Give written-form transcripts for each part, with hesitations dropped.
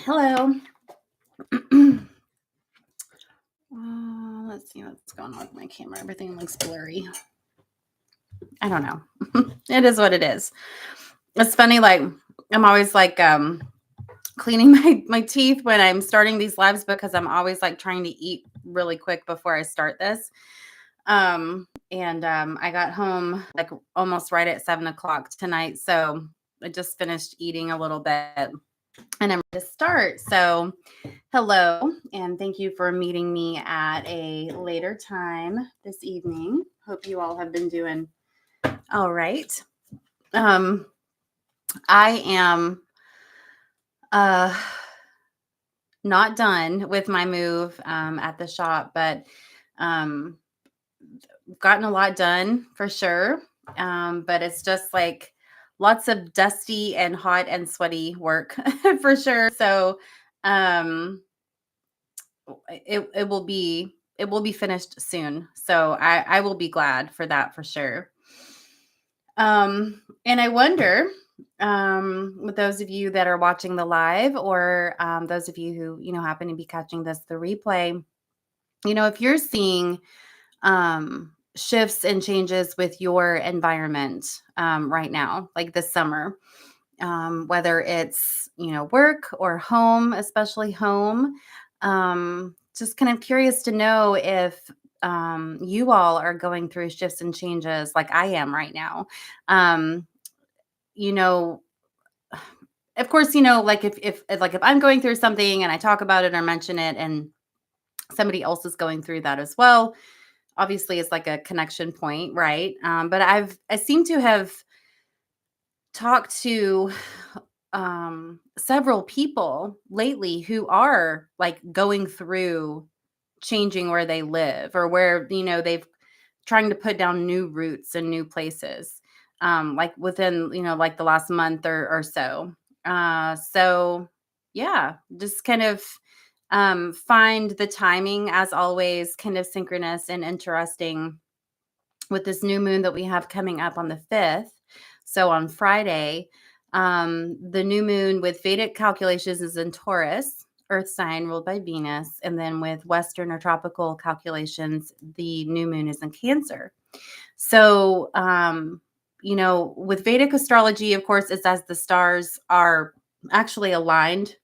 Hello. Let's see what's going on with my camera. Everything looks blurry. I don't know. It is what it is. It's funny, like I'm always like cleaning my teeth when I'm starting these lives because I'm always like trying to eat really quick before I start this. And I got home like almost right at 7 o'clock tonight. So I just finished eating a little bit and I'm ready to start. So hello, and thank you for meeting me at a later time this evening. Hope you all have been doing all right. Um, I am uh not done with my move at the shop, but um gotten a lot done for sure. But it's just like lots of dusty and hot and sweaty work for sure. So um it will be finished soon. So I will be glad for that for sure. And I wonder, with those of you that are watching the live, or those of you who happen to be catching the replay, if you're seeing shifts and changes with your environment right now, like this summer, whether it's work or home, especially home. Just kind of curious to know if you all are going through shifts and changes like I am right now. Um, you know, of course, like if I'm going through something and I talk about it or mention it, and somebody else is going through that as well, obviously it's like a connection point, right? But I seem to have talked to several people lately who are like going through changing where they live, or where they've trying to put down new roots and new places, like within like the last month or so. So yeah, just kind of find the timing, as always, kind of synchronous and interesting with this new moon that we have coming up on the 5th. So on Friday, the new moon with Vedic calculations is in Taurus, Earth sign ruled by Venus. And then with Western or tropical calculations, the new moon is in Cancer. So, with Vedic astrology, of course, it's as the stars are actually aligned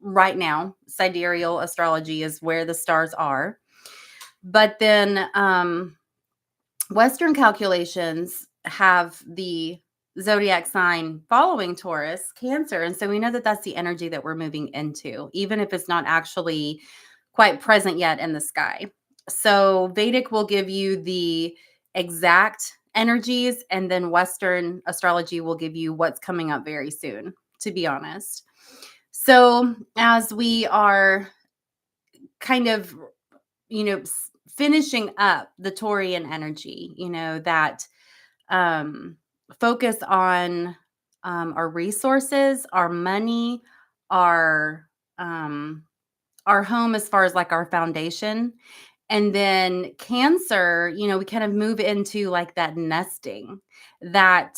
right now. Sidereal astrology is where the stars are. But then Western calculations have the zodiac sign following Taurus, Cancer. And so we know that that's the energy that we're moving into, even if it's not actually quite present yet in the sky. So Vedic will give you the exact energies, and then Western astrology will give you what's coming up very soon, to be honest. So as we are kind of, finishing up the Taurian energy, that focus on our resources, our money, our our home, as far as like our foundation. And then Cancer, we kind of move into like that nesting, that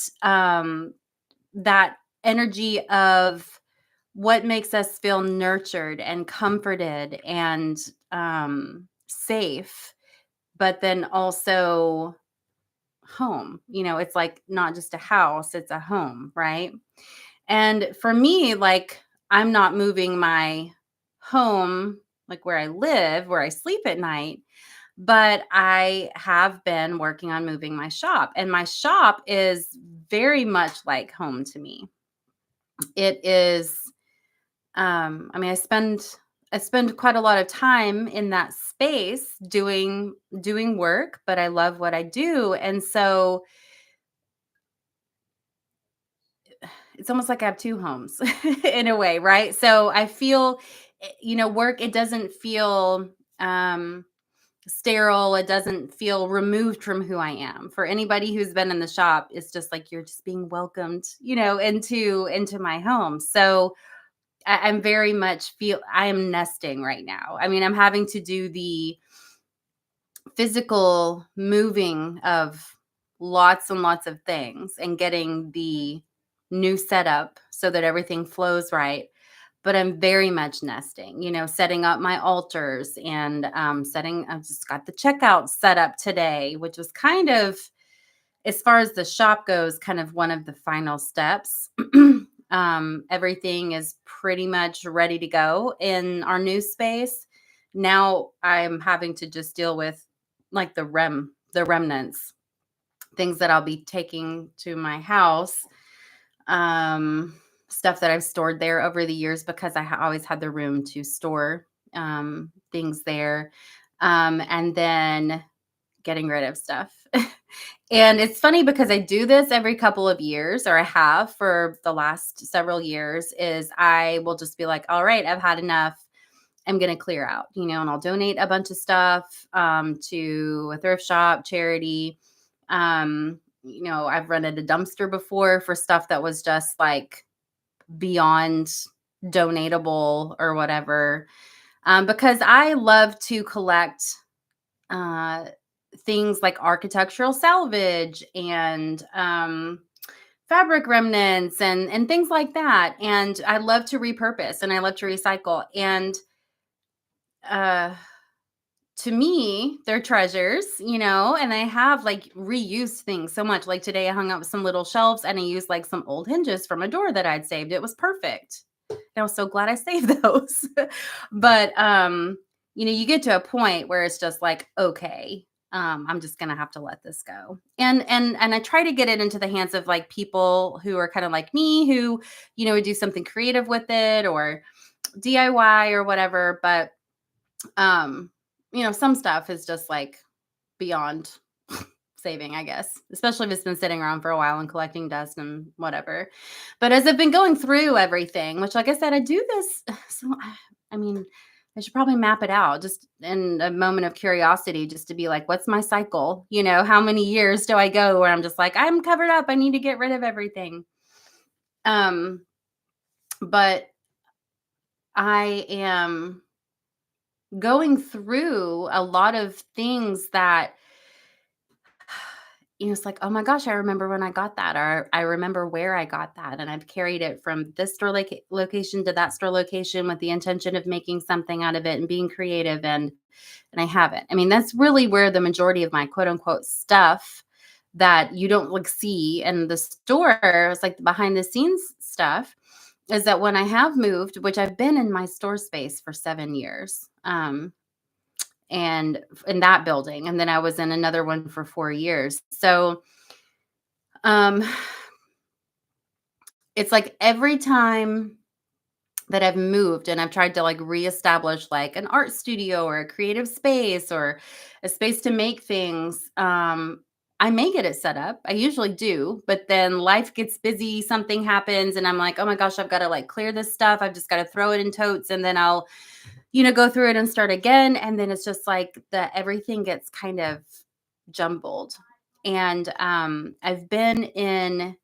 energy of what makes us feel nurtured and comforted and safe, but then also home. It's like not just a house, it's a home, right? And for me, like, I'm not moving my home, like where I live, where I sleep at night, but I have been working on moving my shop. And my shop is very much like home to me. It is, I mean, I spend quite a lot of time in that space doing work, but I love what I do. And so it's almost like I have two homes in a way, right? So I feel, work, it doesn't feel sterile. It doesn't feel removed from who I am. For anybody who's been in the shop, it's just like you're just being welcomed, into my home. So I'm very much I am nesting right now. I mean, I'm having to do the physical moving of lots and lots of things and getting the new setup so that everything flows right. but I'm very much nesting, setting up my altars and I've just got the checkout set up today, which was kind of, as far as the shop goes, kind of one of the final steps. Everything is pretty much ready to go in our new space. Now I'm having to just deal with like the remnants, things that I'll be taking to my house. Um, Stuff that I've stored there over the years because I always had the room to store things there. And then getting rid of stuff. And it's funny because I do this every couple of years, or I have for the last several years, is I will just be like, all right, I've had enough. I'm going to clear out, and I'll donate a bunch of stuff to a thrift shop, charity. I've rented a dumpster before for stuff that was just like beyond donatable or whatever. Because I love to collect uh, things like architectural salvage and fabric remnants and things like that. And I love to repurpose and I love to recycle. And uh, to me, they're treasures, and I have like reused things so much. Like today, I hung up some little shelves and I used like some old hinges from a door that I'd saved. It was perfect. And I was so glad I saved those. But you get to a point where it's just like, okay, I'm just gonna have to let this go. And I try to get it into the hands of like people who are kind of like me, who, would do something creative with it or DIY or whatever. But um, some stuff is just like beyond saving, I guess, especially if it's been sitting around for a while and collecting dust and whatever. But as I've been going through everything, which, like I said, I do this. So, I mean, I should probably map it out just in a moment of curiosity, just to be like, what's my cycle? How many years do I go where I'm just like, I'm covered up. I need to get rid of everything. But I am going through a lot of things that, it's like, oh my gosh, I remember when I got that, or I remember where I got that. And I've carried it from this store location to that store location with the intention of making something out of it and being creative. And I haven't. I mean, that's really where the majority of my quote unquote stuff that you don't like see in the store, it's like the behind the scenes stuff, is that when I have moved, which I've been in my store space for 7 years, and in that building, and then I was in another one for 4 years. So, um, it's like every time that I've moved and I've tried to like reestablish like an art studio or a creative space or a space to make things, I may get it set up. I usually do, but then life gets busy, something happens, and I'm like, oh my gosh, I've got to like clear this stuff. I've just got to throw it in totes, and then I'll go through it and start again. And then it's just like everything gets kind of jumbled. And I've been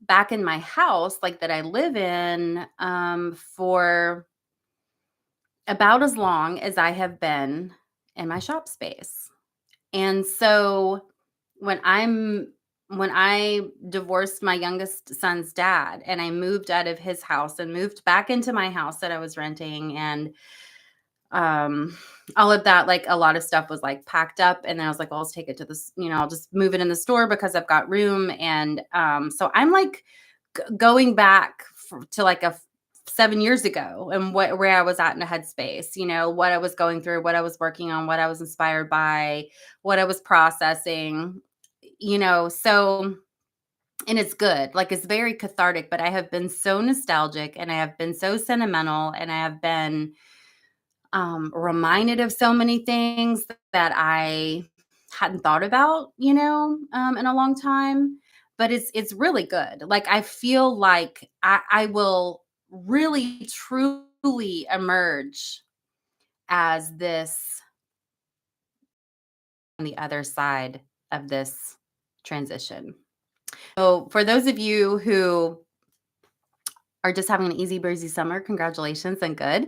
back in my house, like that I live in, for about as long as I have been in my shop space. And so when I divorced my youngest son's dad and I moved out of his house and moved back into my house that I was renting, and um all of that, like a lot of stuff was like packed up, and then I was like, well, I'll just take it to this, I'll just move it in the store because I've got room. And so I'm like going back to like 7 years ago, and where I was at in a headspace, what I was going through, what I was working on, what I was inspired by, what I was processing, so. And it's good, like it's very cathartic, but I have been so nostalgic and I have been so sentimental and I have been reminded of so many things that I hadn't thought about, in a long time. But it's really good. Like I feel like I will really truly emerge as this on the other side of this transition. So for those of you who are just having an easy breezy summer, congratulations and good.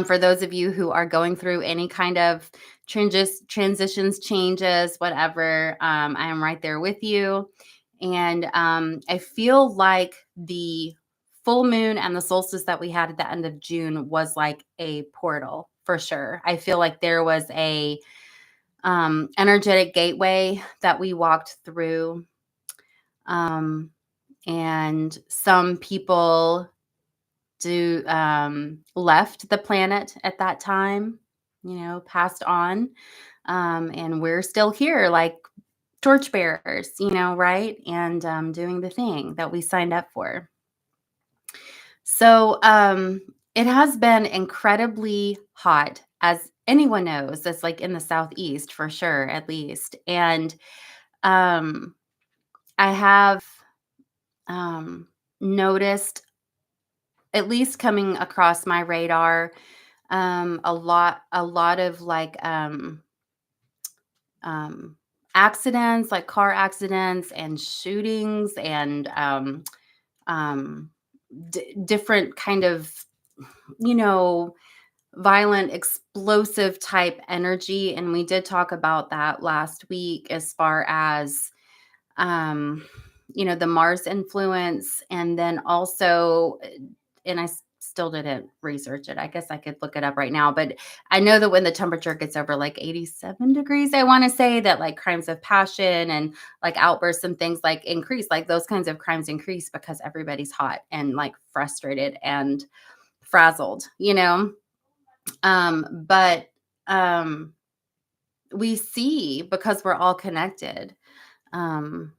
For those of you who are going through any kind of transitions, changes, whatever, I am right there with you. And I feel like the full moon and the solstice that we had at the end of June was like a portal for sure. I feel like there was a energetic gateway that we walked through. Um, and some people left the planet at that time, passed on. And we're still here, like torchbearers, right? And doing the thing that we signed up for. So it has been incredibly hot, as anyone knows, that's like in the southeast for sure, at least. And um, I have noticed, at least coming across my radar, a lot of like um, accidents, like car accidents and shootings and um, different kind of, you know, violent, explosive type energy. And we did talk about that last week as far as, um, the Mars influence. And then also, and still didn't research it. I guess I could look it up right now, but I know that when the temperature gets over like 87 degrees, I want to say that like crimes of passion and like outbursts and things like increase, like those kinds of crimes increase because everybody's hot and like frustrated and frazzled, but um, we see, because we're all connected on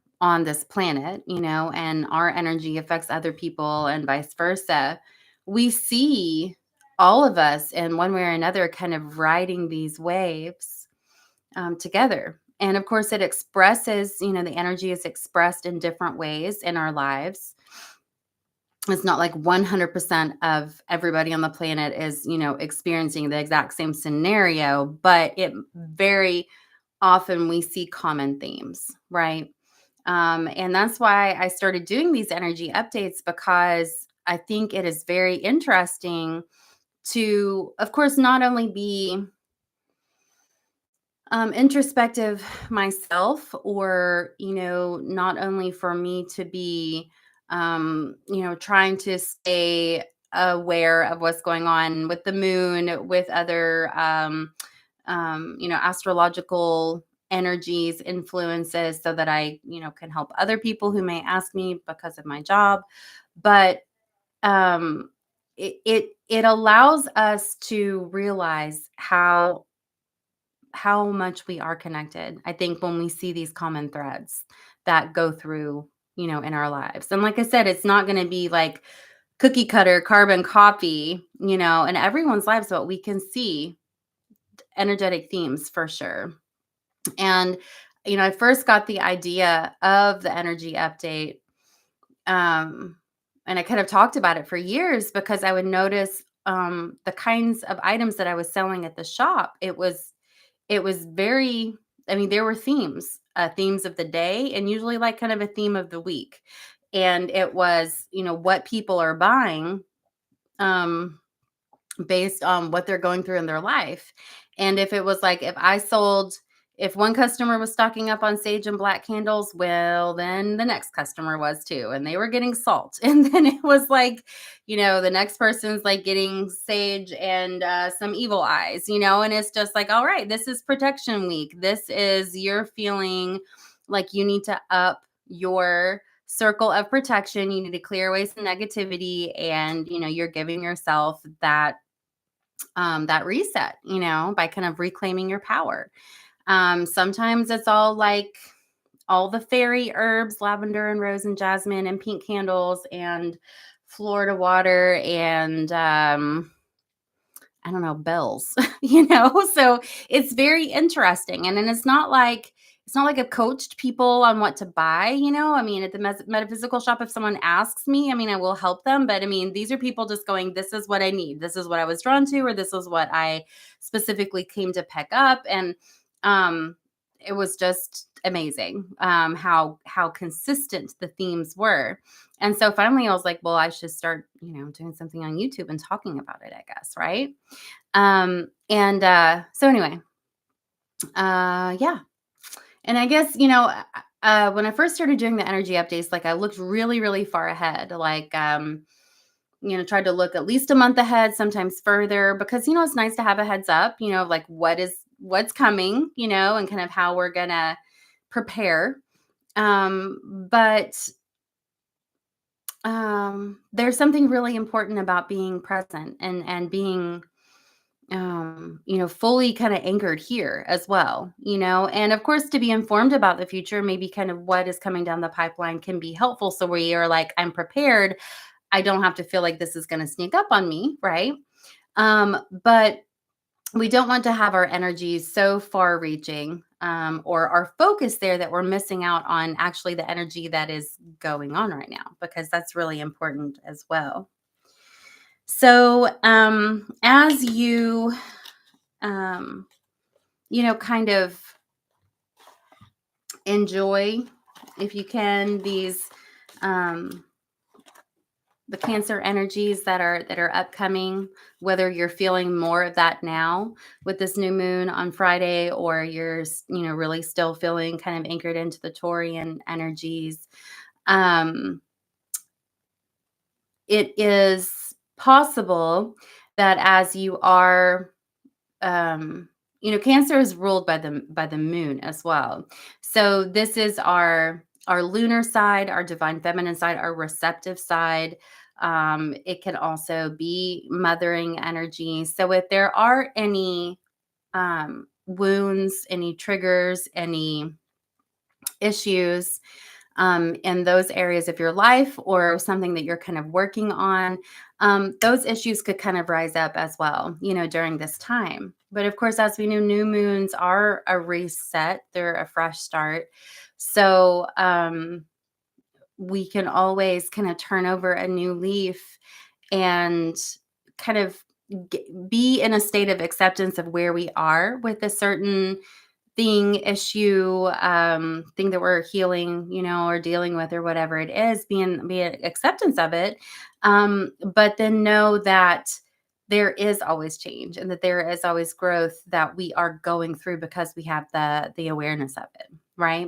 this planet, and our energy affects other people and vice versa. We see all of us in one way or another kind of riding these waves together. And of course, it expresses, the energy is expressed in different ways in our lives. It's not like 100% of everybody on the planet is, experiencing the exact same scenario, but it very often we see common themes, right? And that's why I started doing these energy updates, because I think it is very interesting to, of course, not only be introspective myself, or, not only for me to be, trying to stay aware of what's going on with the moon, with other, astrological energies, influences, so that I, can help other people who may ask me because of my job. But um, it allows us to realize how much we are connected. I think when we see these common threads that go through, in our lives. And like I said, it's not going to be like cookie cutter carbon copy, in everyone's lives, but we can see energetic themes for sure. And, I first got the idea of the energy update. Um, and I kind of talked about it for years, because I would notice the kinds of items that I was selling at the shop. It was very, I mean, there were themes of the day, and usually like kind of a theme of the week. And it was, what people are buying um, based on what they're going through in their life. And if it was like, if one customer was stocking up on sage and black candles, well, then the next customer was too. And they were getting salt. And then it was like, the next person's like getting sage and some evil eyes, and it's just like, all right, this is protection week. This is, you're feeling like you need to up your circle of protection. You need to clear away some negativity, and, you're giving yourself that reset, by kind of reclaiming your power. Sometimes it's all like all the fairy herbs, lavender and rose and jasmine and pink candles and Florida water and I don't know, bells, So it's very interesting. And then it's not like I've coached people on what to buy, I mean, at the metaphysical shop, if someone asks me, I mean, I will help them. But I mean, these are people just going, this is what I need. This is what I was drawn to, or this is what I specifically came to pick up. And it was just amazing how consistent the themes were. And so finally I was like, well, I should start, doing something on YouTube and talking about it, I guess. Right. So anyway, yeah. And I guess, when I first started doing the energy updates, like I looked really, really far ahead. Like, try to look at least a month ahead, sometimes further, because, it's nice to have a heads up, of like what's coming, and kind of how we're going to prepare. But there's something really important about being present and being fully kind of anchored here as well, and of course to be informed about the future, maybe kind of what is coming down the pipeline can be helpful. So we are like, I'm prepared. I don't have to feel like this is going to sneak up on me, right? But we don't want to have our energy so far reaching, or our focus there, that we're missing out on actually the energy that is going on right now, because that's really important as well. So as you kind of enjoy, if you can, these the Cancer energies that are upcoming, whether you're feeling more of that now with this new moon on Friday, or you're really still feeling kind of anchored into the Taurian energies. It is possible that as you are, Cancer is ruled by the moon as well. So this is our lunar side, our divine feminine side, our receptive side. It can also be mothering energy. So if there are any wounds, any triggers, any issues in those areas of your life, or something that you're kind of working on, those issues could kind of rise up as well, during this time. But of course, as we know, new moons are a reset, they're a fresh start. So we can always kind of turn over a new leaf and kind of be in a state of acceptance of where we are with a certain thing, issue, thing that we're healing, or dealing with, or whatever it is, be acceptance of it. But then know that there is always change, and that there is always growth that we are going through, because we have the awareness of it, right?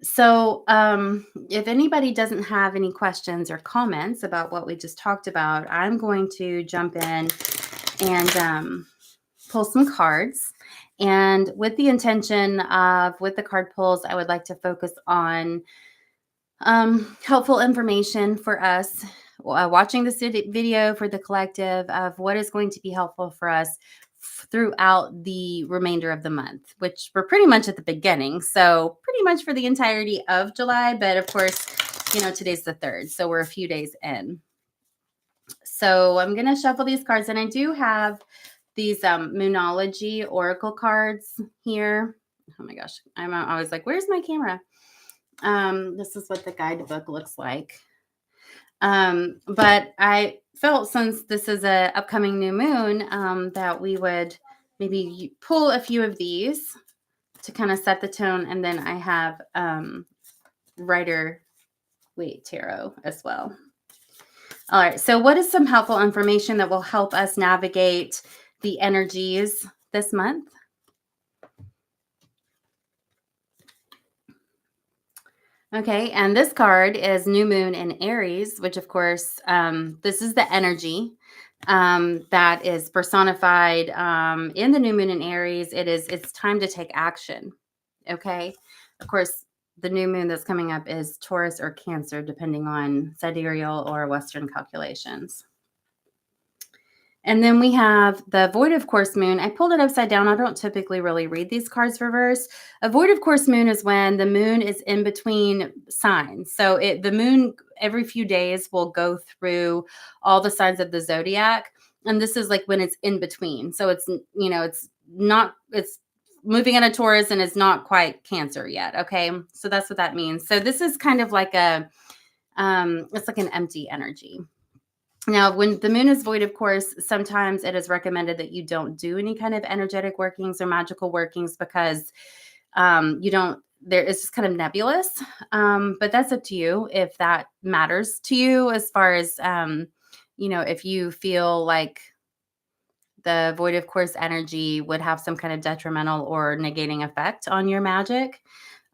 So, if anybody doesn't have any questions or comments about what we just talked about, I'm going to jump in and pull some cards. And with the intention of, with the card pulls, I would like to focus on helpful information for us watching this video, for the collective, of what is going to be helpful for us throughout the remainder of the month, which we're pretty much at the beginning. So pretty much for the entirety of July. But of course, today's the 3rd. So we're a few days in. So I'm going to shuffle these cards, and I do have these Moonology Oracle cards here. Oh my gosh. I'm always like, where's my camera? This is what the guidebook looks like. But I felt, since this is a upcoming new moon, that we would maybe pull a few of these to kind of set the tone. And then I have Rider-Waite Tarot as well. All right. So what is some helpful information that will help us navigate the energies this month? Okay, and this card is New Moon in Aries, which of course, this is the energy that is personified in the New Moon in Aries. It's time to take action. Okay, of course, the new moon that's coming up is Taurus or Cancer, depending on sidereal or Western calculations. And then we have the void of course moon. I pulled it upside down. I don't typically really read these cards reverse. A void of course moon is when the moon is in between signs. So the moon every few days will go through all the signs of the zodiac. And this is like when it's in between. So it's moving into Taurus and it's not quite Cancer yet. Okay. So that's what that means. So this is kind of like it's like an empty energy. Now, when the moon is void, of course, sometimes it is recommended that you don't do any kind of energetic workings or magical workings, because it's just kind of nebulous. But that's up to you if that matters to you, as far as, if you feel like the void of course energy would have some kind of detrimental or negating effect on your magic.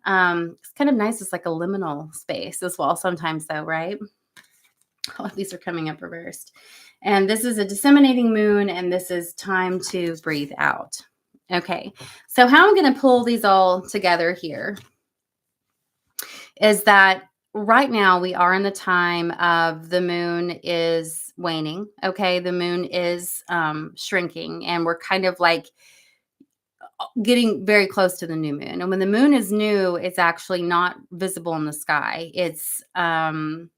It's kind of nice. It's like a liminal space as well sometimes, though, right? All of these are coming up reversed. And this is a disseminating moon, and this is time to breathe out. Okay, so how I'm going to pull these all together here is that right now we are in the time of the moon is waning. Okay, the moon is shrinking, and we're kind of like getting very close to the new moon. And when the moon is new, it's actually not visible in the sky. It's it's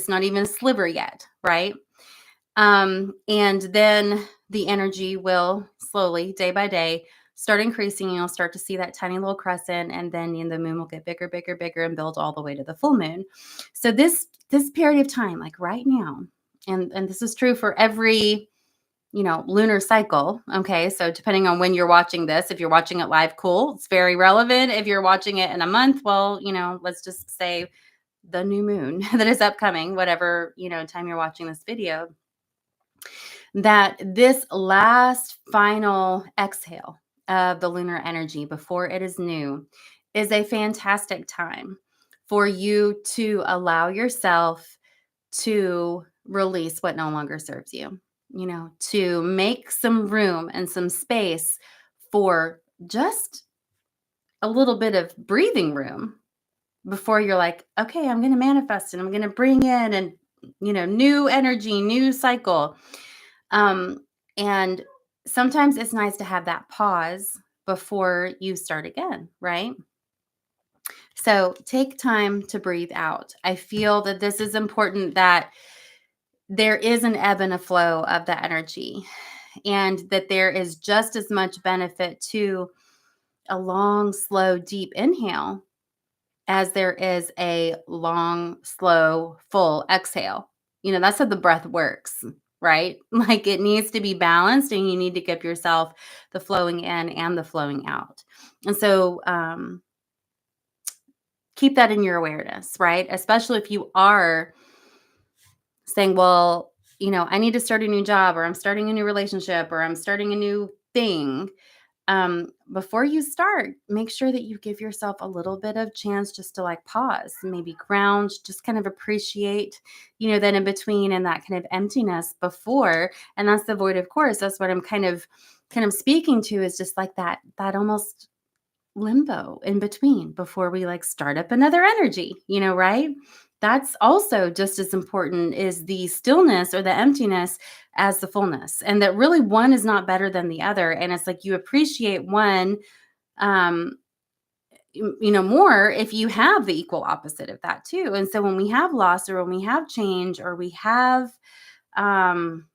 not even a sliver yet, right? And then the energy will slowly, day by day, start increasing. You'll start to see that tiny little crescent, and then the moon will get bigger, bigger, bigger, and build all the way to the full moon. So this period of time, like right now, and this is true for every lunar cycle. Okay, so depending on when you're watching this, if you're watching it live, cool, it's very relevant. If you're watching it in a month, well, let's just say the new moon that is upcoming, whatever time you're watching this video, that this last final exhale of the lunar energy before it is new is a fantastic time for you to allow yourself to release what no longer serves you, to make some room and some space for just a little bit of breathing room before you're like, okay, I'm going to manifest and I'm going to bring in and new energy, new cycle. And sometimes it's nice to have that pause before you start again, right? So take time to breathe out. I feel that this is important, that there is an ebb and a flow of the energy, and that there is just as much benefit to a long, slow, deep inhale as there is a long, slow, full exhale. That's how the breath works, right? Like it needs to be balanced, and you need to give yourself the flowing in and the flowing out. And so keep that in your awareness, right? Especially if you are saying, well, I need to start a new job, or I'm starting a new relationship, or I'm starting a new thing. Before you start, make sure that you give yourself a little bit of chance just to like pause, maybe ground, just kind of appreciate, that in between and that kind of emptiness before. And that's the void of course. That's what I'm kind of speaking to, is just like that almost limbo in between before we like start up another energy, right? That's also just as important, is the stillness or the emptiness as the fullness. And that really one is not better than the other. And it's like you appreciate one um more if you have the equal opposite of that too. And so when we have loss, or when we have change, or we have um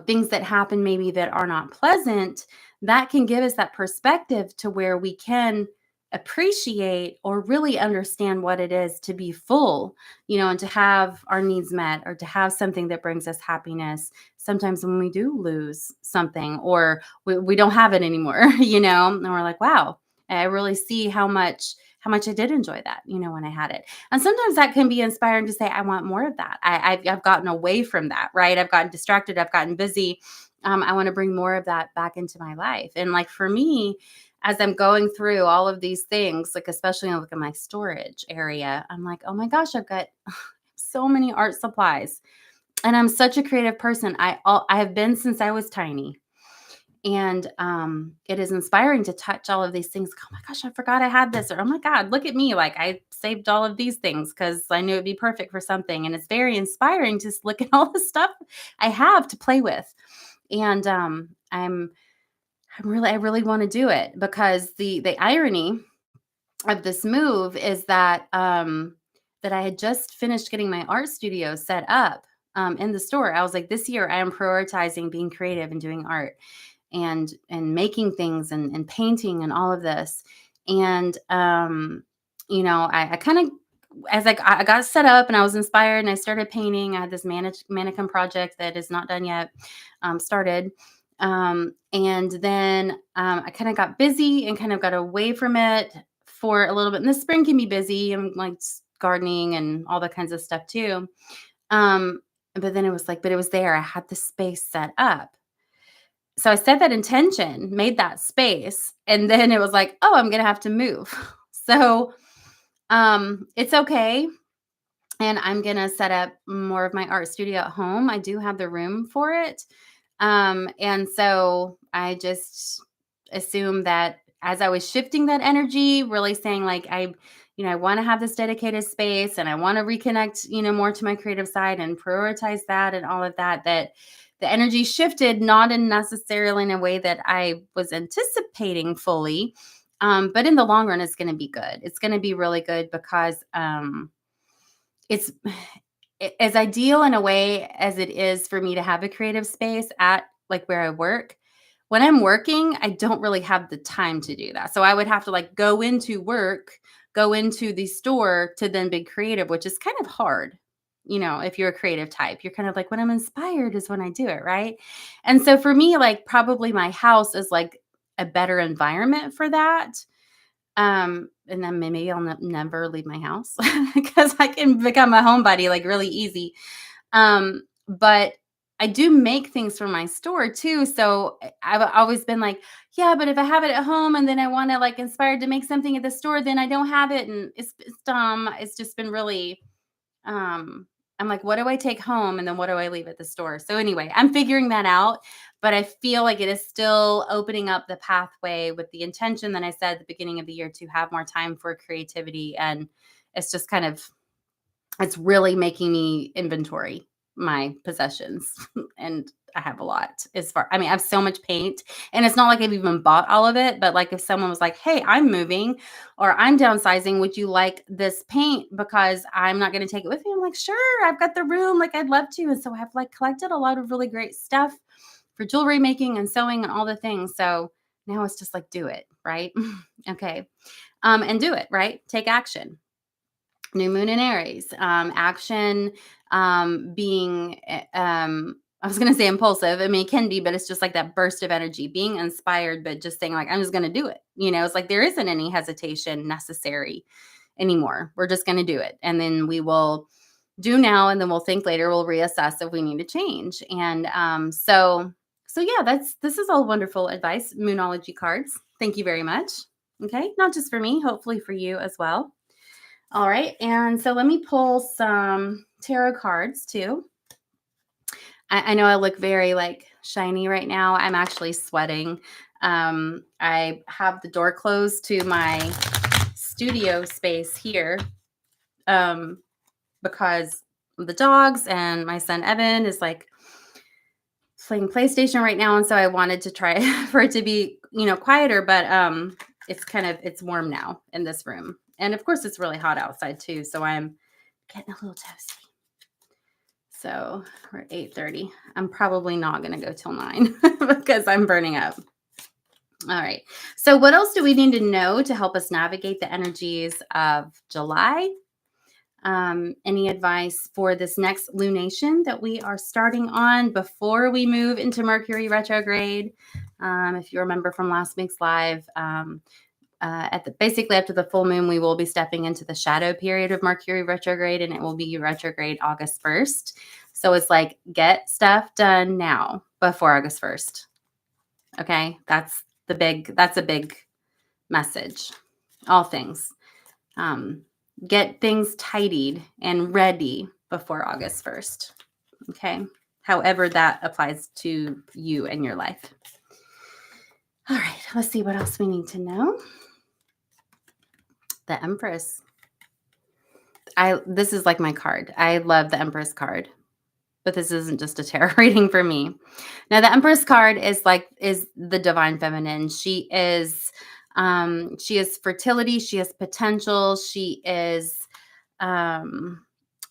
things that happen maybe that are not pleasant, that can give us that perspective to where we can appreciate or really understand what it is to be full, and to have our needs met, or to have something that brings us happiness. Sometimes when we do lose something, or we don't have it anymore, and we're like, wow, I really see how much I did enjoy that, when I had it. And sometimes that can be inspiring to say, I want more of that. I've gotten away from that, right? I've gotten distracted. I've gotten busy. I want to bring more of that back into my life. And like for me, as I'm going through all of these things, like especially when I look at my storage area, I'm like, oh my gosh, I've got so many art supplies. And I'm such a creative person. I have been since I was tiny. And it is inspiring to touch all of these things. Oh my gosh, I forgot I had this. Or, oh my God, look at me. Like I saved all of these things because I knew it'd be perfect for something. And it's very inspiring to just look at all the stuff I have to play with. And I really want to do it, because the irony of this move is that that I had just finished getting my art studio set up in the store. I was like, this year I am prioritizing being creative and doing art, and making things, and painting, and all of this. And I kind of, as I got set up and I was inspired and I started painting, I had this mannequin project that is not done yet, started. And then I kind of got busy and kind of got away from it for a little bit. And the spring can be busy. I'm like gardening and all that kinds of stuff too. But then it was like, but it was there. I had the space set up. So I set that intention, made that space, and then it was like, oh, I'm going to have to move. So it's okay. and I'm gonna set up more of my art studio at home. I do have the room for it. And so I just assume that as I was shifting that energy, really saying like I want to have this dedicated space and I want to reconnect, more to my creative side and prioritize that and all of that, that the energy shifted not in necessarily in a way that I was anticipating fully. But in the long run, it's going to be good. It's going to be really good because it's as ideal in a way as it is for me to have a creative space at like where I work. When I'm working, I don't really have the time to do that. So I would have to like go into work, go into the store to then be creative, which is kind of hard. If you're a creative type, you're kind of like when I'm inspired is when I do it, right? And so for me, like probably my house is like a better environment for that. And then maybe I'll never leave my house because I can become a homebody like really easy. But I do make things for my store too. So I've always been like, yeah, but if I have it at home and then I want to like inspired to make something at the store, then I don't have it. And it's dumb. It's just been really um, I'm like, what do I take home? And then what do I leave at the store? So anyway, I'm figuring that out, but I feel like it is still opening up the pathway with the intention that I said at the beginning of the year to have more time for creativity. And it's just kind of, it's really making me inventory my possessions. And I have a lot I have so much paint and it's not like I've even bought all of it, but like if someone was like, hey, I'm moving or I'm downsizing, would you like this paint? Because I'm not going to take it with me. I'm like, sure, I've got the room. Like I'd love to. And so I've like collected a lot of really great stuff for jewelry making and sewing and all the things. So now it's just like, do it. Right. Okay. And do it. Right. Take action. New moon in Aries. Action being, I was going to say impulsive. I mean, it can be, but it's just like that burst of energy, being inspired, but just saying, like, I'm just going to do it. It's like there isn't any hesitation necessary anymore. We're just going to do it. And then we will do now, and then we'll think later, we'll reassess if we need to change. And so yeah, this is all wonderful advice, Moonology cards. Thank you very much. Okay. Not just for me, hopefully for you as well. All right. And so let me pull some tarot cards too. I know I look very like shiny right now. I'm actually sweating. I have the door closed to my studio space here because the dogs and my son Evan is like playing PlayStation right now. And so I wanted to try for it to be, quieter, but it's warm now in this room. And of course it's really hot outside too. So I'm getting a little toasty. So we're at 8:30. I'm probably not going to go till 9 because I'm burning up. All right. So what else do we need to know to help us navigate the energies of July? Any advice for this next lunation that we are starting on before we move into Mercury retrograde? If you remember from last week's live, basically after the full moon, we will be stepping into the shadow period of Mercury retrograde, and it will be retrograde August 1st. So it's like, get stuff done now before August 1st. Okay. That's a big message. All things. Get things tidied and ready before August 1st. Okay. However that applies to you and your life. All right. Let's see what else we need to know. The Empress. This is like my card. I love the Empress card, but this isn't just a tarot reading for me. Now, the Empress card is the divine feminine. She is fertility. She is potential. She is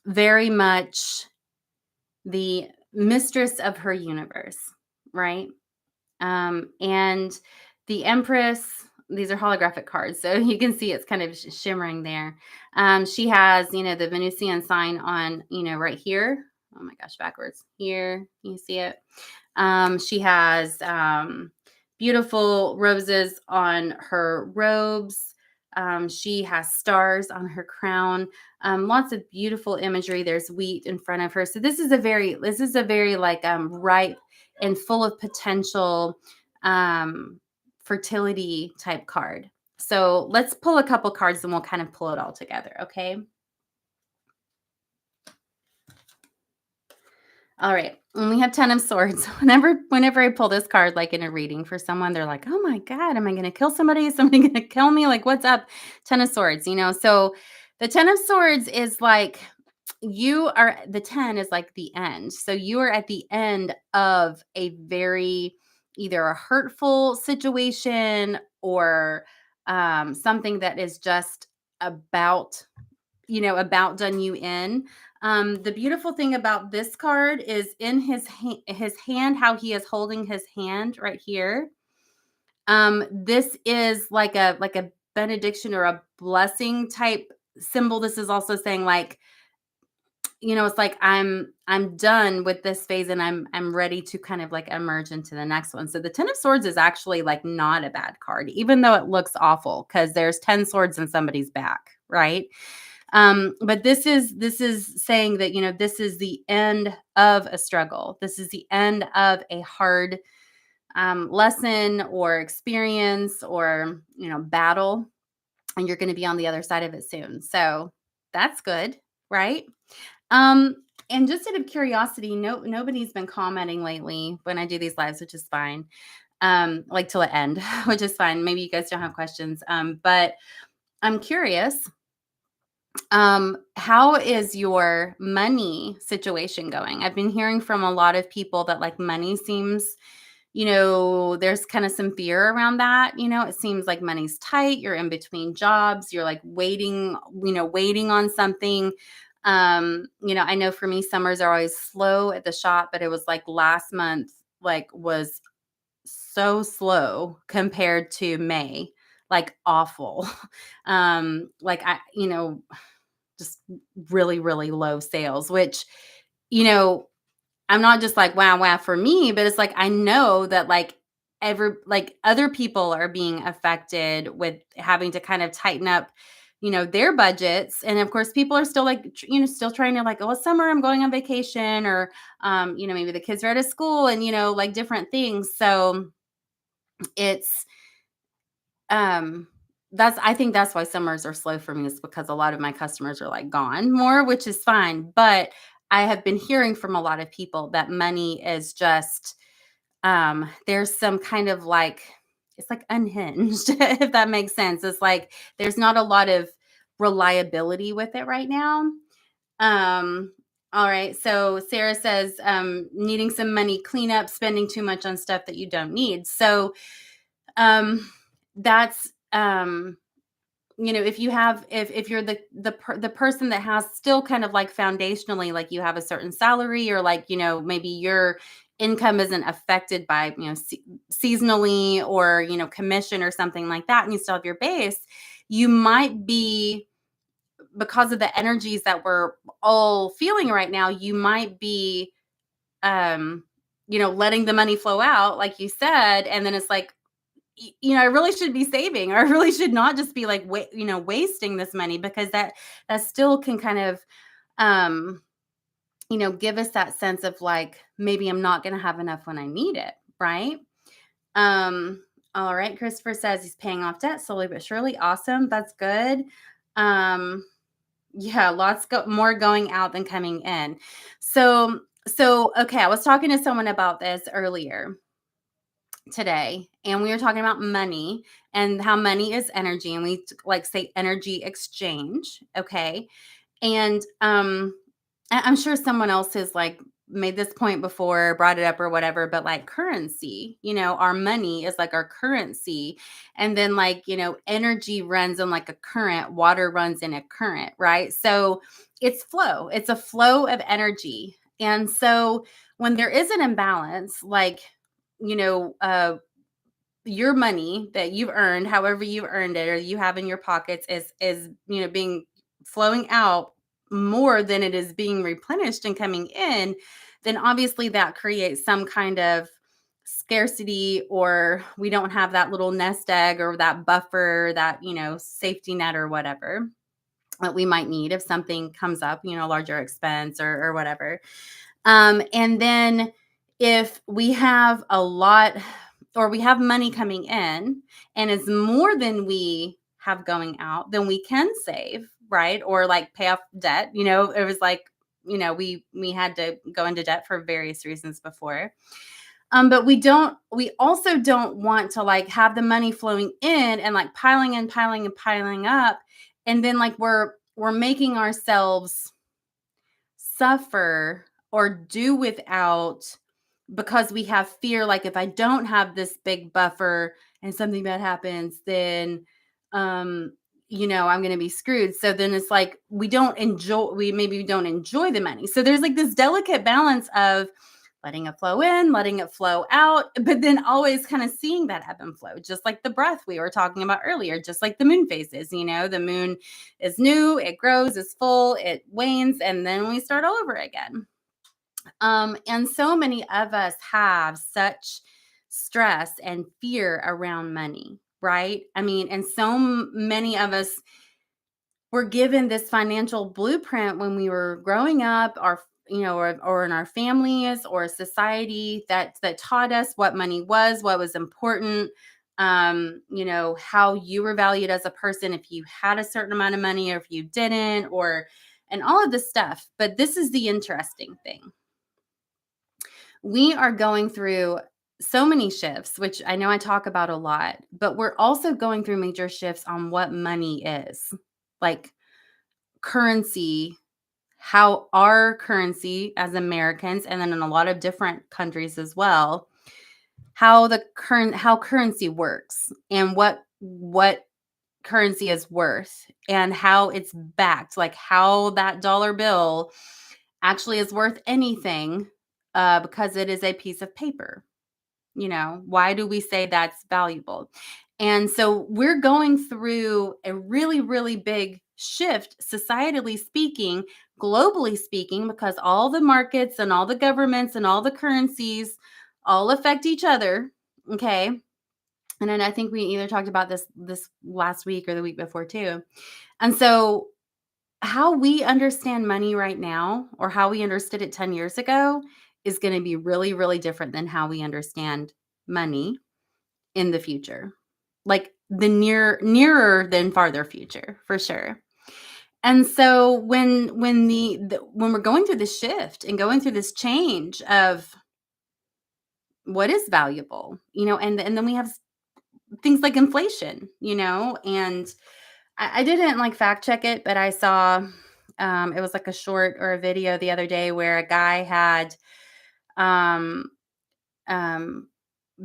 very much the mistress of her universe, right? And the Empress, these are holographic cards, so you can see it's kind of shimmering there. She has, the Venusian sign on, right here. Oh my gosh, backwards here. You see it? She has beautiful roses on her robes. She has stars on her crown. Lots of beautiful imagery. There's wheat in front of her. So this is a very like ripe and full of potential fertility type card. So let's pull a couple cards and we'll kind of pull it all together. Okay. All right. And we have 10 of swords. Whenever I pull this card, like in a reading for someone, they're like, oh my God, am I going to kill somebody? Is somebody going to kill me? Like, what's up? 10 of swords, So the 10 of swords is like, the 10 is like the end. So you are at the end of a very, either a hurtful situation or something that is just about about done you in. The beautiful thing about this card is in his hand, how he is holding his hand right here. This is like a benediction or a blessing type symbol. This is also saying like, it's like I'm done with this phase and I'm ready to kind of like emerge into the next one. So the 10 of swords is actually like not a bad card, even though it looks awful because there's 10 swords in somebody's back, right? But this is saying that this is the end of a struggle. This is the end of a hard lesson or experience or battle, and you're going to be on the other side of it soon. So that's good, right? Um, and just out of curiosity, nobody's been commenting lately when I do these lives, which is fine. Like till the end, which is fine. Maybe you guys don't have questions. But I'm curious. How is your money situation going? I've been hearing from a lot of people that like money seems, there's kind of some fear around that. It seems like money's tight. You're in between jobs. You're like waiting on something. I know for me, summers are always slow at the shop, but it was like last month, like was so slow compared to May, like awful. Like just really, really low sales, which, you know, I'm not just like, wow, wow for me, but it's like I know that like other people are being affected with having to kind of tighten up, their budgets. And of course, people are still like, still trying to like, oh, it's summer, I'm going on vacation, or maybe the kids are out of school and like different things. So it's um, I think that's why summers are slow for me is because a lot of my customers are like gone more, which is fine. But I have been hearing from a lot of people that money is just there's some kind of like it's like unhinged, if that makes sense. It's like there's not a lot of reliability with it right now. Um all right. So Sarah says needing some money cleanup, spending too much on stuff that you don't need. So um that's if you have if you're the person that has still kind of like foundationally like you have a certain salary or like maybe your income isn't affected by seasonally or commission or something like that, and you still have your base, you might be, because of the energies that we're all feeling right now, you might be um letting the money flow out like you said, and then it's like I really should be saving, or I really should not just be like, wasting this money, because that still can kind of, um, give us that sense of like, maybe I'm not going to have enough when I need it. Right. Um, all right. Christopher says he's paying off debt slowly but surely. Awesome. That's good. Um, yeah, more going out than coming in. Okay. I was talking to someone about this earlier today, and we were talking about money and how money is energy, and like say energy exchange. Okay. And I'm sure someone else has like made this point before, brought it up or whatever, but like currency, our money is like our currency. And then like energy runs in like a current, water runs in a current, right? So it's a flow of energy. And so when there is an imbalance, like you know uh your money that you've earned, however you've earned it or you have in your pockets, is being flowing out more than it is being replenished and coming in, then obviously that creates some kind of scarcity, or we don't have that little nest egg or that buffer, that safety net or whatever that we might need if something comes up, larger expense or whatever. And then if we have a lot, or we have money coming in and it's more than we have going out, then we can save, right? Or like pay off debt. It was like we had to go into debt for various reasons before. But we also don't want to like have the money flowing in and like piling and piling and piling up. And then like we're making ourselves suffer or do without because we have fear, like if I don't have this big buffer and something bad happens, then um I'm going to be screwed. So then it's like we maybe don't enjoy the money. So there's like this delicate balance of letting it flow in, letting it flow out, but then always kind of seeing that ebb and flow, just like the breath we were talking about earlier, just like the moon phases. The moon is new, it grows, it's full, it wanes, and then we start all over again. And so many of us have such stress and fear around money, right? I mean, and many of us were given this financial blueprint when we were growing up, or in our families or society that taught us what money was, what was important, how you were valued as a person if you had a certain amount of money or if you didn't, and all of this stuff. But this is the interesting thing. We are going through so many shifts, which I know I talk about a lot, but we're also going through major shifts on what money is. Like currency, how our currency as Americans, and then in a lot of different countries as well, how currency works and what currency is worth and how it's backed, like how that dollar bill actually is worth anything, because it is a piece of paper. Why do we say that's valuable? And so we're going through a really, really big shift, societally speaking, globally speaking, because all the markets and all the governments and all the currencies all affect each other. Okay. And then I think we either talked about this last week or the week before too. And so how we understand money right now, or how we understood it 10 years ago, is going to be really, really different than how we understand money in the future. Like the nearer than farther future, for sure. And so when we're going through this shift and going through this change of what is valuable, and then we have things like inflation, and I didn't like fact check it, but I saw it was like a short or a video the other day where a guy had um, um,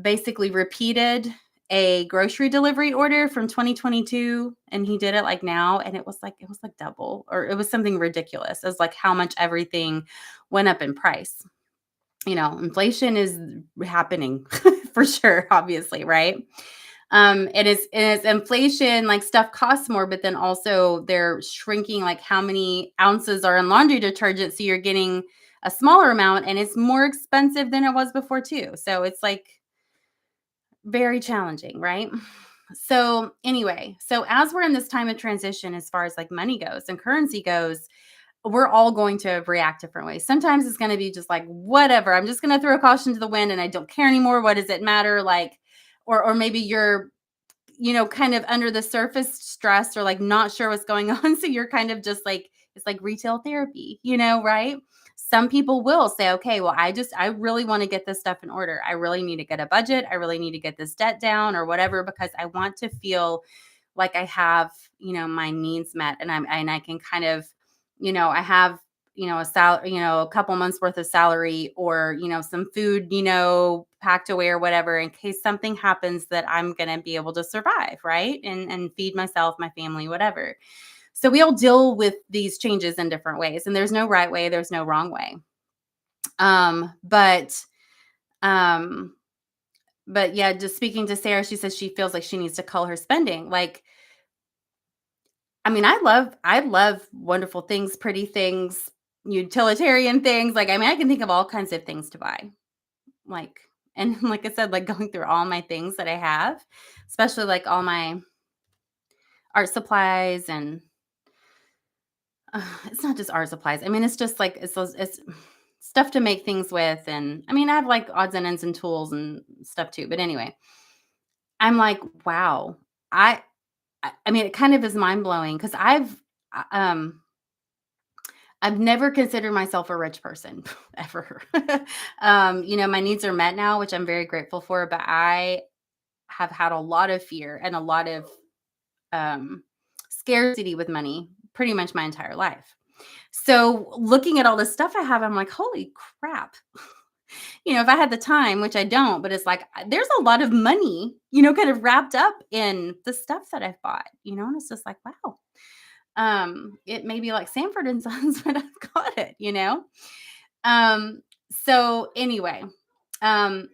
basically repeated a grocery delivery order from 2022, and he did it like now, and it was like double, or it was something ridiculous. It was like how much everything went up in price. Inflation is happening for sure, obviously, right? It is inflation, like stuff costs more, but then also they're shrinking like how many ounces are in laundry detergent. So you're getting a smaller amount and it's more expensive than it was before too. So it's like very challenging, right? So anyway, so as we're in this time of transition, as far as like money goes and currency goes, we're all going to react different ways. Sometimes it's going to be just like, whatever, I'm just going to throw caution to the wind and I don't care anymore. What does it matter? Like, or maybe you're kind of under the surface stressed or like not sure what's going on. So you're kind of just like, it's like retail therapy, right? Some people will say, okay, well, I really want to get this stuff in order. I really need to get a budget. I really need to get this debt down or whatever, because I want to feel like I have, my needs met, and I can kind of, I have, a salary, a couple months worth of salary, or, some food, packed away or whatever, in case something happens, that I'm going to be able to survive. Right. And feed myself, my family, whatever. So we all deal with these changes in different ways, and there's no right way. There's no wrong way. Um, but, um, but yeah, just speaking to Sarah, she says she feels like she needs to cull her spending. Like, I mean, I love wonderful things, pretty things, utilitarian things. Like, I mean, I can think of all kinds of things to buy. Like, and like I said, like going through all my things that I have, especially like all my art supplies and it's not just art supplies. I mean, it's just like it's stuff to make things with, and I mean, I have like odds and ends and tools and stuff too. But anyway, I'm like, wow. I mean, it kind of is mind blowing because uh, um I've never considered myself a rich person ever. My needs are met now, which I'm very grateful for, but I have had a lot of fear and a lot of um, scarcity with money pretty much my entire life. So looking at all this stuff I have, I'm like, holy crap. If I had the time, which I don't, but it's like there's a lot of money, kind of wrapped up in the stuff that I've bought, and it's just like, wow. It may be like Sanford and Sons, but I've got it. Um, so anyway, um,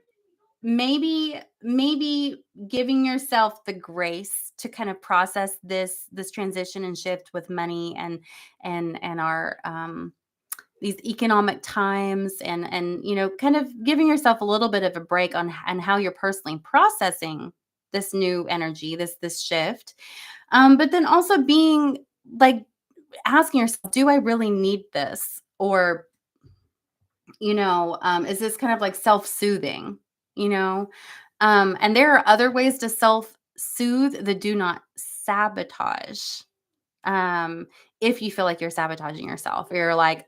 maybe giving yourself the grace to kind of process this transition and shift with money and our these economic times and kind of giving yourself a little bit of a break on how you're personally processing this new energy, this shift. But then also being like asking yourself, do I really need this? Or, is this kind of like self-soothing, you know? And there are other ways to self-soothe that do not sabotage. Um, if you feel like you're sabotaging yourself, or you're like,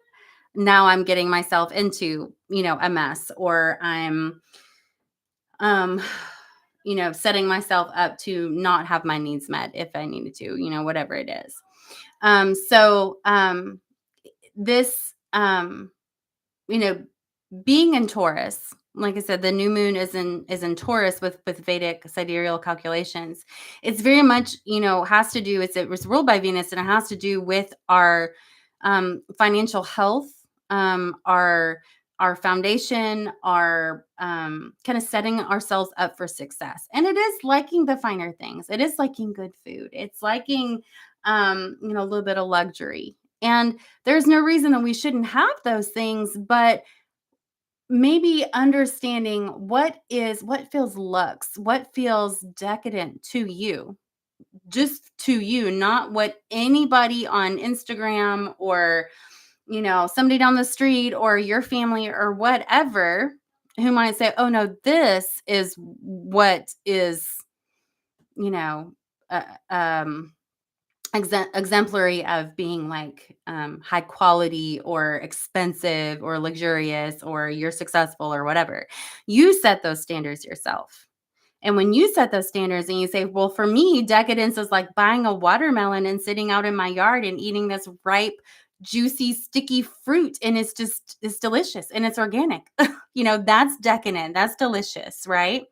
now I'm getting myself into, a mess, or I'm, um, setting myself up to not have my needs met if I needed to, whatever it is. So this, you know, being in Taurus, like I said, the new moon is in Taurus with Vedic sidereal calculations. It's very much, has to do. It was ruled by Venus, and it has to do with our financial health, our foundation, our kind of setting ourselves up for success. And it is liking the finer things. It is liking good food. It's liking a little bit of luxury. And there's no reason that we shouldn't have those things, but maybe understanding what feels luxe, what feels decadent to you, just to you, not what anybody on Instagram or somebody down the street or your family or whatever who might say, oh no, this is what is you know uh, um exemplary of being like high quality or expensive or luxurious, or you're successful or whatever. You set those standards yourself. And when you set those standards and you say, well, for me, decadence is like buying a watermelon and sitting out in my yard and eating this ripe, juicy, sticky fruit. And it's delicious and it's organic. That's decadent. That's delicious, right?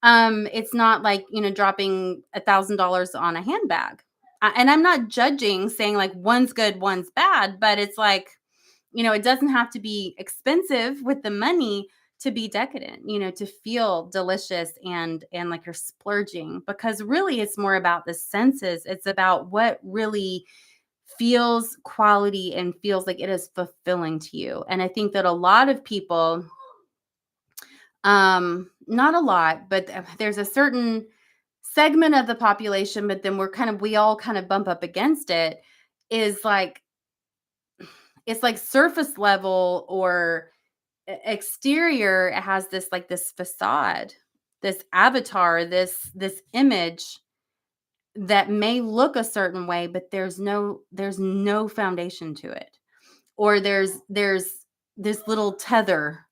It's not like, dropping $1,000 on a handbag. And I'm not judging, saying like one's good, one's bad, but it's like, it doesn't have to be expensive with the money to be decadent, to feel delicious and like you're splurging, because really it's more about the senses. It's about what really feels quality and feels like it is fulfilling to you. And I think that a lot of people, not a lot, but there's a certain segment of the population, but then we all kind of bump up against it, is like, it's like surface level or exterior. It has this facade, this avatar, this image that may look a certain way, but there's no foundation to it. Or there's this little tether,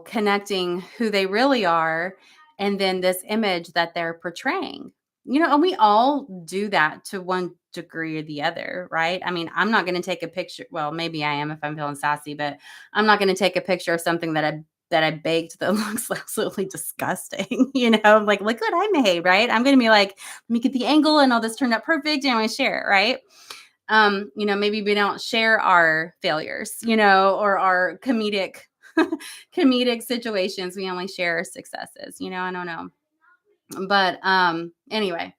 connecting who they really are and then this image that they're portraying. And we all do that to one degree or the other, right? I mean, I'm not going to take a picture. Well, maybe I am if I'm feeling sassy, but I'm not going to take a picture of something that I baked that looks absolutely disgusting. Like, look what I made, right? I'm going to be like, let me get the angle and all this turned out perfect, and I'm going to share it, right? Maybe we don't share our failures, or our comedic situations. We only share our successes, I don't know. But anyway,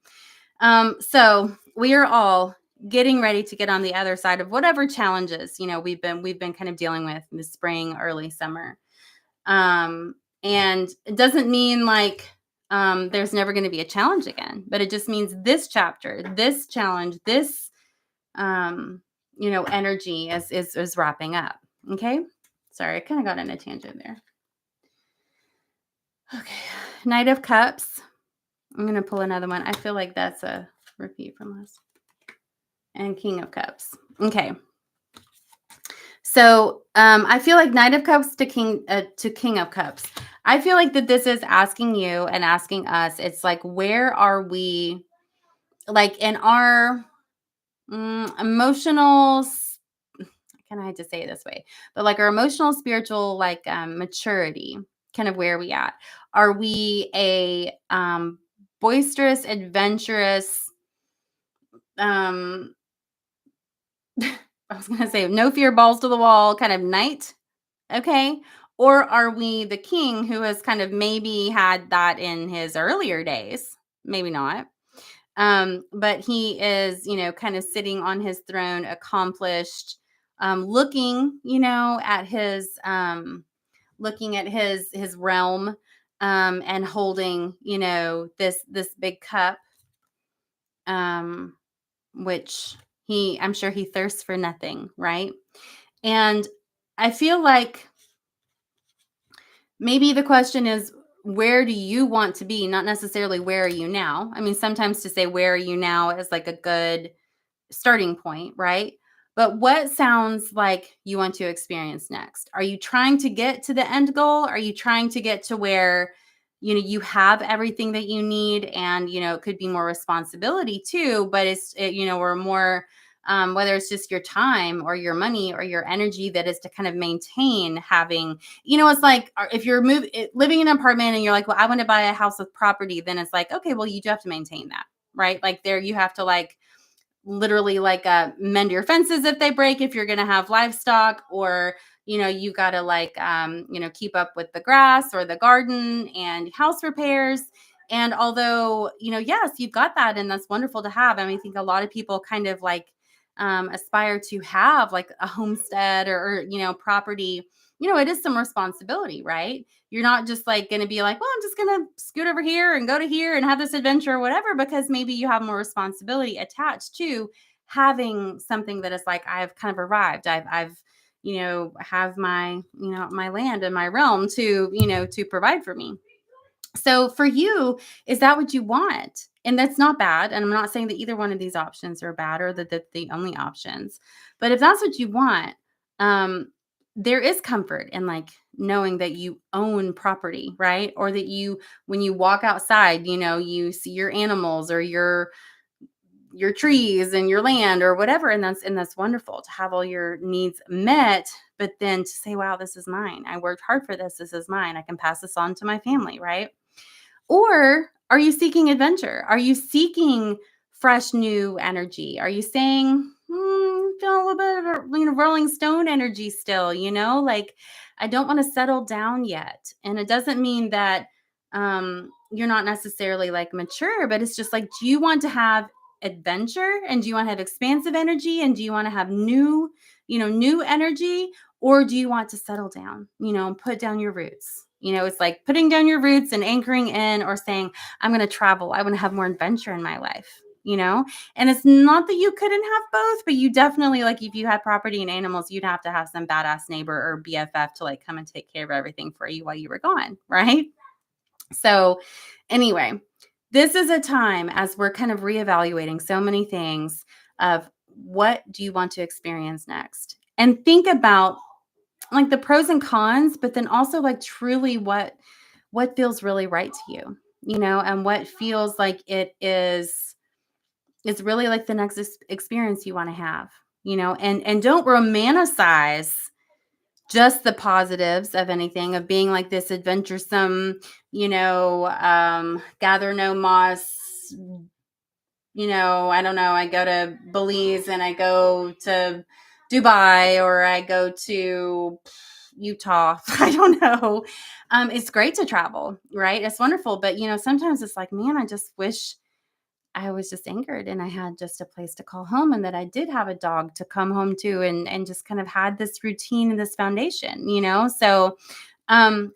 so we are all getting ready to get on the other side of whatever challenges, we've been kind of dealing with in the spring, early summer. And it doesn't mean like there's never going to be a challenge again, but it just means this chapter, this challenge, this energy is wrapping up. Okay. Sorry, I kind of got on a tangent there. Okay. Knight of Cups. I'm going to pull another one. I feel like that's a repeat from last. And King of Cups. Okay. So, I feel like Knight of Cups to King of Cups. I feel like that this is asking you and asking us. It's like, where are we, like in our emotional? Kind of hate to say it this way, but like our emotional, spiritual, like maturity. Kind of where are we at? Are we a boisterous, adventurous? Um, I was gonna say no fear, balls to the wall, kind of knight. Okay. Or are we the king who has kind of maybe had that in his earlier days? Maybe not. But he is, kind of sitting on his throne, accomplished, looking, looking at his realm, and holding, this big cup, um, which I'm sure he thirsts for nothing, right? And I feel like maybe the question is, where do you want to be? Not necessarily where are you now. I mean, sometimes to say where are you now is like a good starting point, right? But what sounds like you want to experience next? Are you trying to get to the end goal? Are you trying to get to where, you have everything that you need, and, it could be more responsibility too, but or more, whether it's just your time or your money or your energy that is to kind of maintain having, it's like if you're living in an apartment and you're like, well, I want to buy a house with property, then it's like, okay, well, you do have to maintain that, right? Like there, you have to like literally like mend your fences if they break, if you're going to have livestock, or you got to like keep up with the grass or the garden and house repairs. And although yes, you've got that, and that's wonderful to have. I mean, I think a lot of people kind of like aspire to have like a homestead, or property. It is some responsibility, right? You're not just like going to be like, well, I'm just going to scoot over here and go to here and have this adventure or whatever, because maybe you have more responsibility attached to having something that is like, I've kind of arrived. I've have my, my land and my realm to, to provide for me. So for you, is that what you want? And that's not bad. And I'm not saying that either one of these options are bad, or that that's the only options. But if that's what you want, um, there is comfort in like knowing that you own property, right? Or that when you walk outside, you see your animals or your trees and your land or whatever. And that's wonderful to have all your needs met. But then to say, wow, this is mine. I worked hard for this. This is mine. I can pass this on to my family, right? Or are you seeking adventure? Are you seeking fresh new energy? Are you saying, feeling a little bit of a Rolling Stone energy still, like I don't want to settle down yet. And it doesn't mean that you're not necessarily like mature, but it's just like, do you want to have adventure, and do you want to have expansive energy, and do you want to have new energy, or do you want to settle down, and put down your roots? It's like putting down your roots and anchoring in, or saying, I'm going to travel. I want to have more adventure in my life, And it's not that you couldn't have both, but you definitely, like, if you had property and animals, you'd have to have some badass neighbor or BFF to like come and take care of everything for you while you were gone, right? So, anyway, this is a time as we're kind of reevaluating so many things of what do you want to experience next? And think about like the pros and cons, but then also like truly what feels really right to you, and what feels like it's really like the next experience you want to have, and don't romanticize just the positives of anything, of being like this adventuresome, gather no moss, I don't know, I go to Belize and I go to Dubai, or I go to Utah. I don't know. It's great to travel, right? It's wonderful. But, sometimes it's like, man, I just wish I was just anchored and I had just a place to call home, and that I did have a dog to come home to, and just kind of had this routine and this foundation, So,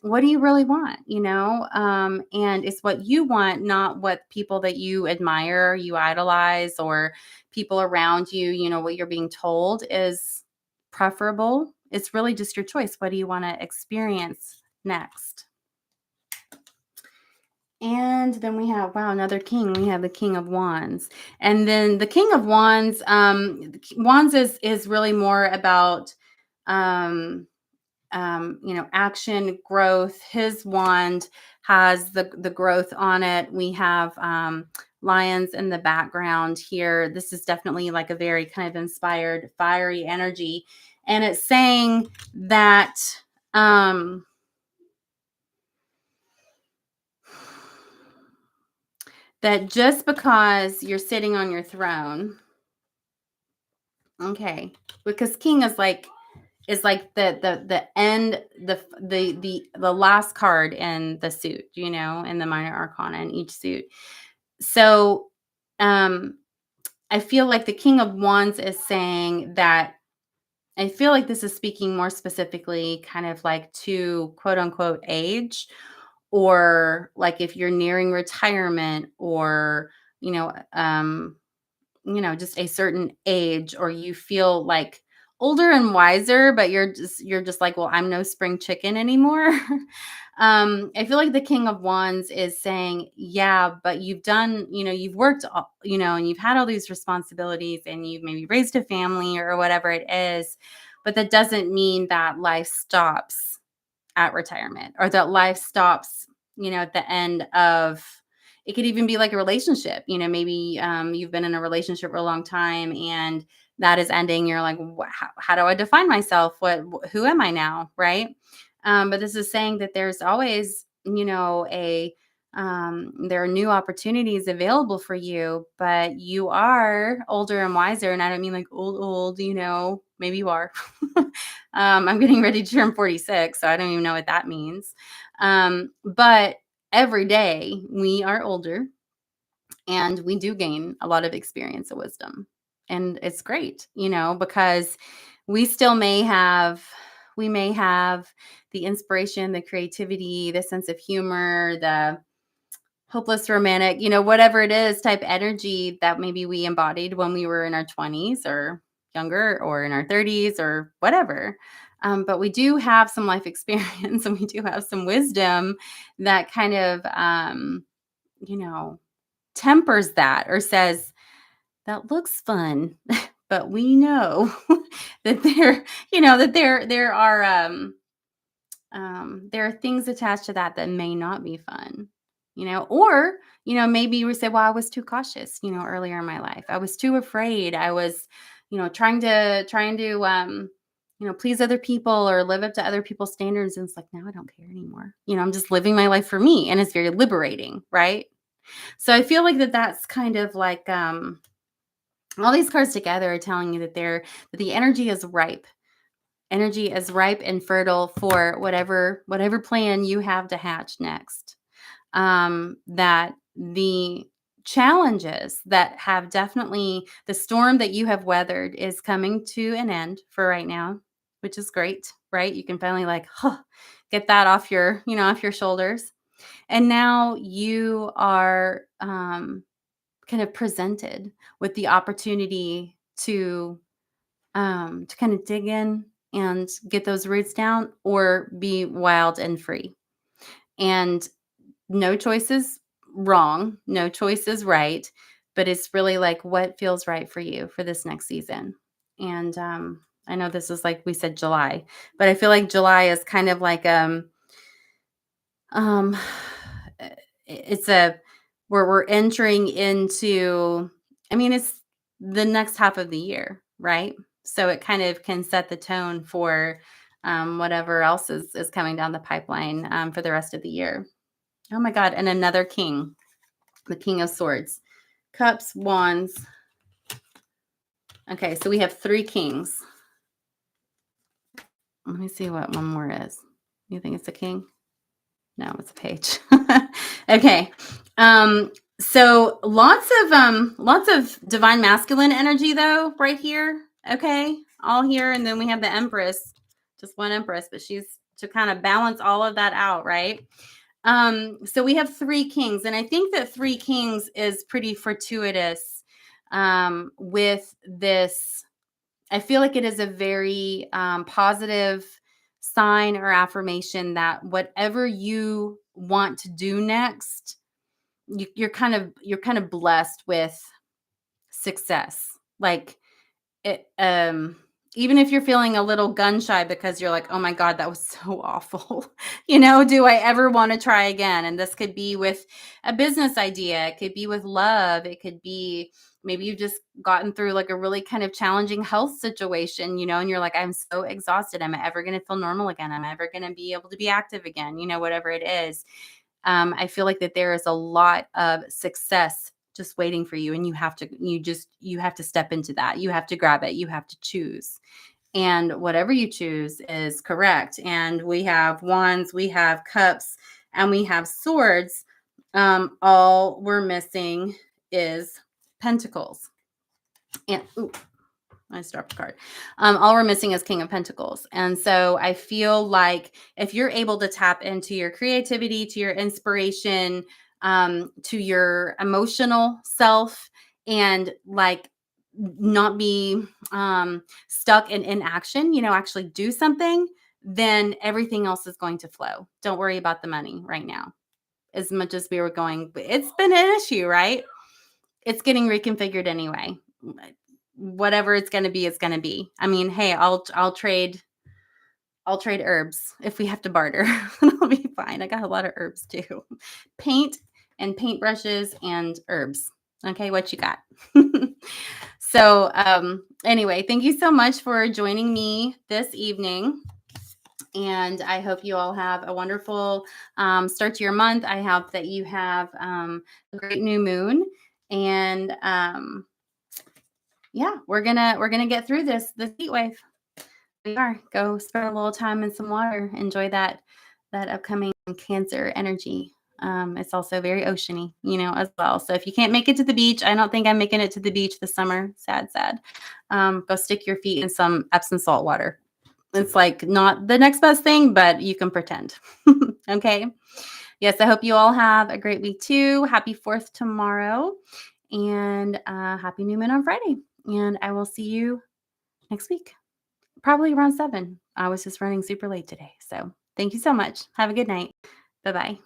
what do you really want, and it's what you want, not what people that you admire, you idolize, or people around you, what you're being told is preferable. It's really just your choice. What do you want to experience next? And then we have, wow, another king. We have the King of Wands. And then the King of Wands, Wands is really more about action, growth. His wand has the growth on it. We have lions in the background here. This is definitely like a very kind of inspired, fiery energy. And it's saying that um, that just because you're sitting on your throne, okay, because king is like the end, the last card in the suit, in the minor arcana in each suit. So um I feel like the king of wands is saying that, I feel like this is speaking more specifically kind of like to quote unquote age, or like if you're nearing retirement, or you know um just a certain age, or you feel like older and wiser, but you're just like, well, I'm no spring chicken anymore. I feel like the king of wands is saying, yeah, but you've done, you've worked, and you've had all these responsibilities, and you've maybe raised a family or whatever it is, but that doesn't mean that life stops at retirement, or that life stops, at the end of, it could even be like a relationship. Maybe you've been in a relationship for a long time, and that is ending. You're like, how do I define myself? Who am I now? Right. But this is saying that there's always, there are new opportunities available for you, but you are older and wiser. And I don't mean like old, maybe you are. I'm getting ready to turn 46, so I don't even know what that means. But every day we are older, and we do gain a lot of experience and wisdom. And it's great, because we still may have the inspiration, the creativity, the sense of humor, the hopeless romantic, whatever it is, type energy that maybe we embodied when we were in our 20s or younger, or in our 30s, or whatever. But we do have some life experience, and we do have some wisdom that kind of, you know, tempers that, or says, that looks fun, but we know that there are things attached to that may not be fun, or, maybe we say, well, I was too cautious, earlier in my life. I was too afraid. I was, trying to, please other people, or live up to other people's standards. And it's like, now I don't care anymore. I'm just living my life for me. And it's very liberating. Right. So I feel like that's kind of like, all these cards together are telling you that the energy is ripe. Energy is ripe and fertile for whatever plan you have to hatch next. That the challenges that have definitely, the storm that you have weathered is coming to an end for right now, which is great, right? You can finally like, get that off your shoulders. And now you are kind of presented with the opportunity to kind of dig in and get those roots down, or be wild and free. And no choice is wrong, no choice is right, but it's really like what feels right for you for this next season. And I know this is, like we said, July, but I feel like July is kind of like um it's a where we're entering into, I mean, it's the next half of the year, right? So it kind of can set the tone for whatever else is coming down the pipeline for the rest of the year. Oh my God. And another king, the king of swords, cups, wands. Okay. So we have three kings. Let me see what one more is. You think it's a king? No, it's a page. Okay. So lots of divine masculine energy though, right here. Okay. All here. And then we have the Empress, just one Empress, but she's to kind of balance all of that out, right? So we have three kings, and I think that three kings is pretty fortuitous with this. I feel like it is a very positive sign or affirmation that whatever you want to do next, you're kind of blessed with success. Like it, Even if you're feeling a little gun shy because you're like, "Oh my god, that was so awful." Do I ever wanna try again? And this could be with a business idea, it could be with love, it could be maybe you've just gotten through, like, a really kind of challenging health situation, and you're like, "I'm so exhausted. Am I ever gonna feel normal again? Am I ever gonna be able to be active again?" Whatever it is. I feel like that there is a lot of success just waiting for you, and you have to step into that. You have to grab it. You have to choose. And whatever you choose is correct. And we have wands, we have cups, and we have swords. All we're missing is pentacles. And ooh, I just dropped a card. All we're missing is King of Pentacles. And so I feel like if you're able to tap into your creativity, to your inspiration, to your emotional self, and like not be stuck in inaction, actually do something, then everything else is going to flow. Don't worry about the money right now. As much as we were going, it's been an issue, right? It's getting reconfigured anyway. Whatever it's going to be, it's going to be. I mean, hey, I'll trade herbs if we have to barter. I'll be fine. I got a lot of herbs too. Paint and paintbrushes and herbs. Okay, what you got? So, anyway, thank you so much for joining me this evening. And I hope you all have a wonderful start to your month. I hope that you have a great new moon. And yeah, we're gonna get through this heat wave. We are. Go spend a little time in some water. Enjoy that upcoming Cancer energy. It's also very oceany, as well. So if you can't make it to the beach, I don't think I'm making it to the beach this summer. Sad, sad. Go stick your feet in some Epsom salt water. It's like not the next best thing, but you can pretend. Okay. Yes, I hope you all have a great week too. Happy 4th tomorrow, and happy new moon on Friday. And I will see you next week, probably around 7. I was just running super late today. So thank you so much. Have a good night. Bye bye.